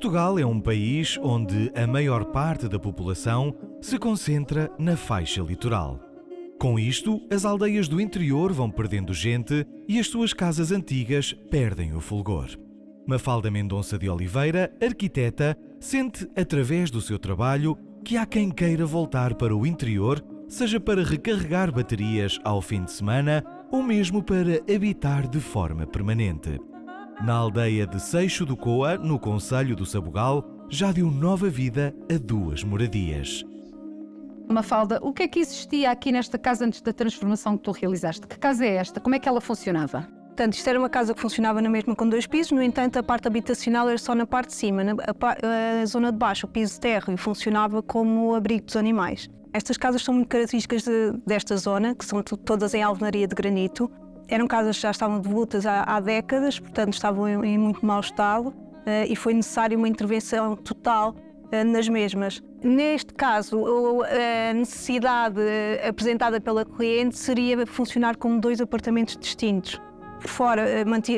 Portugal é um país onde a maior parte da população se concentra na faixa litoral. Com isto, as aldeias do interior vão perdendo gente e as suas casas antigas perdem o fulgor. Mafalda Mendonça de Oliveira, arquiteta, sente através do seu trabalho que há quem queira voltar para o interior, seja para recarregar baterias ao fim de semana ou mesmo para habitar de forma permanente. Na aldeia de Seixo do Coa, no concelho do Sabugal, já deu nova vida a 2 moradias. Mafalda, o que é que existia aqui nesta casa antes da transformação que tu realizaste? Que casa é esta? Como é que ela funcionava? Portanto, isto era uma casa que funcionava na mesma com 2 pisos, no entanto a parte habitacional era só na parte de cima. A zona de baixo, o piso térreo, funcionava como abrigo dos animais. Estas casas são muito características desta zona, que são todas em alvenaria de granito. Eram casas que já estavam devolutas há décadas, portanto estavam em muito mau estado e foi necessária uma intervenção total nas mesmas. Neste caso, a necessidade apresentada pela cliente seria funcionar como 2 apartamentos distintos. Por fora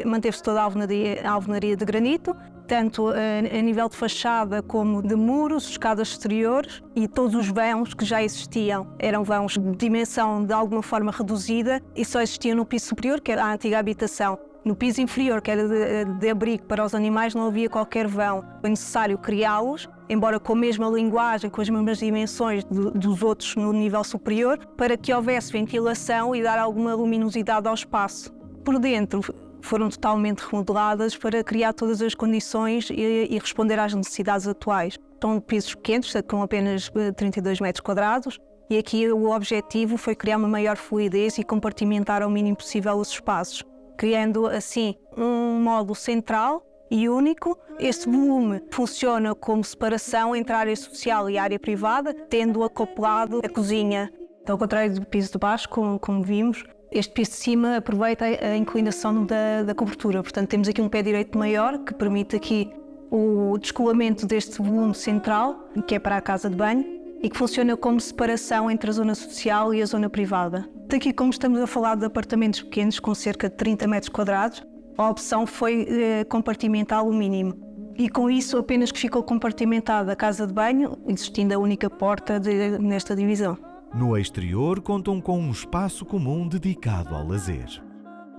manteve-se toda a alvenaria de granito, tanto a nível de fachada como de muros, escadas exteriores, e todos os vãos que já existiam eram vãos de dimensão de alguma forma reduzida e só existiam no piso superior, que era a antiga habitação. No piso inferior, que era de abrigo para os animais, não havia qualquer vão. Foi necessário criá-los, embora com a mesma linguagem, com as mesmas dimensões dos outros no nível superior, para que houvesse ventilação e dar alguma luminosidade ao espaço. Por dentro, foram totalmente remodeladas para criar todas as condições e responder às necessidades atuais. São pisos pequenos, com apenas 32 metros quadrados, e aqui o objetivo foi criar uma maior fluidez e compartimentar ao mínimo possível os espaços, criando assim um módulo central e único. Este volume funciona como separação entre a área social e a área privada, tendo acoplado a cozinha. Então, ao contrário do piso de baixo, como vimos, este piso de cima aproveita a inclinação da cobertura. Portanto, temos aqui um pé direito maior, que permite aqui o descolamento deste volume central, que é para a casa de banho, e que funciona como separação entre a zona social e a zona privada. Aqui, como estamos a falar de apartamentos pequenos, com cerca de 30 metros quadrados, a opção foi compartimentá-lo o mínimo. E com isso, apenas que ficou compartimentada a casa de banho, existindo a única porta nesta divisão. No exterior, contam com um espaço comum dedicado ao lazer.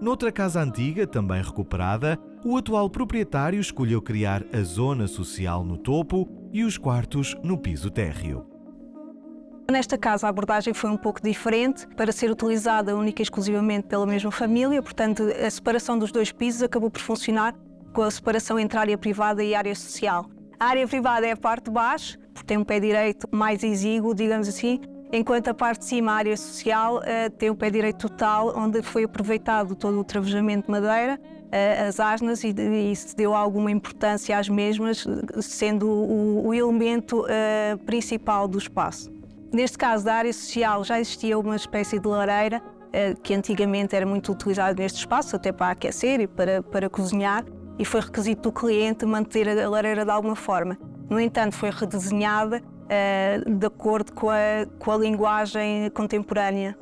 Noutra casa antiga, também recuperada, o atual proprietário escolheu criar a zona social no topo e os quartos no piso térreo. Nesta casa a abordagem foi um pouco diferente, para ser utilizada única e exclusivamente pela mesma família, portanto a separação dos 2 pisos acabou por funcionar com a separação entre a área privada e a área social. A área privada é a parte de baixo, porque tem um pé direito mais exíguo, digamos assim, enquanto a parte de cima, a área social, tem o pé direito total, onde foi aproveitado todo o travejamento de madeira, as asnas, e se deu alguma importância às mesmas, sendo o elemento principal do espaço. Neste caso, da área social, já existia uma espécie de lareira, que antigamente era muito utilizada neste espaço, até para aquecer e para cozinhar, e foi requisito do cliente manter a lareira de alguma forma. No entanto, foi redesenhada de acordo com a linguagem contemporânea.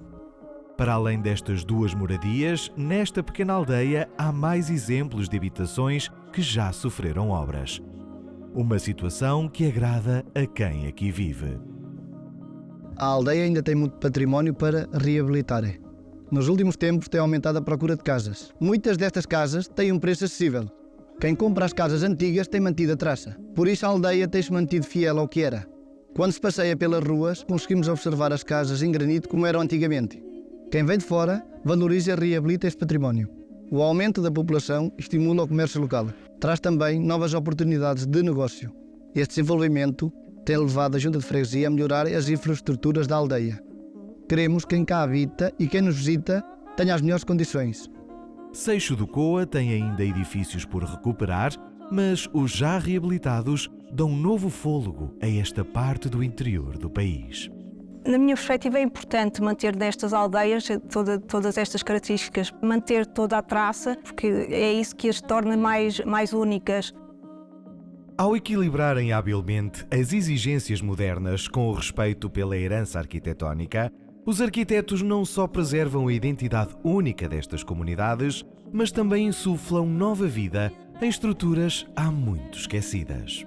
Para além destas 2 moradias, nesta pequena aldeia há mais exemplos de habitações que já sofreram obras. Uma situação que agrada a quem aqui vive. A aldeia ainda tem muito património para reabilitar. Nos últimos tempos tem aumentado a procura de casas. Muitas destas casas têm um preço acessível. Quem compra as casas antigas tem mantido a traça. Por isso a aldeia tem-se mantido fiel ao que era. Quando se passeia pelas ruas, conseguimos observar as casas em granito como eram antigamente. Quem vem de fora valoriza e reabilita este património. O aumento da população estimula o comércio local. Traz também novas oportunidades de negócio. Este desenvolvimento tem levado a Junta de Freguesia a melhorar as infraestruturas da aldeia. Queremos que quem cá habita e quem nos visita tenha as melhores condições. Seixo do Coa tem ainda edifícios por recuperar, mas os já reabilitados dão um novo fôlego a esta parte do interior do país. Na minha perspectiva é importante manter nestas aldeias todas estas características, manter toda a traça, porque é isso que as torna mais únicas. Ao equilibrarem habilmente as exigências modernas com o respeito pela herança arquitetónica, os arquitetos não só preservam a identidade única destas comunidades, mas também insuflam nova vida em estruturas há muito esquecidas.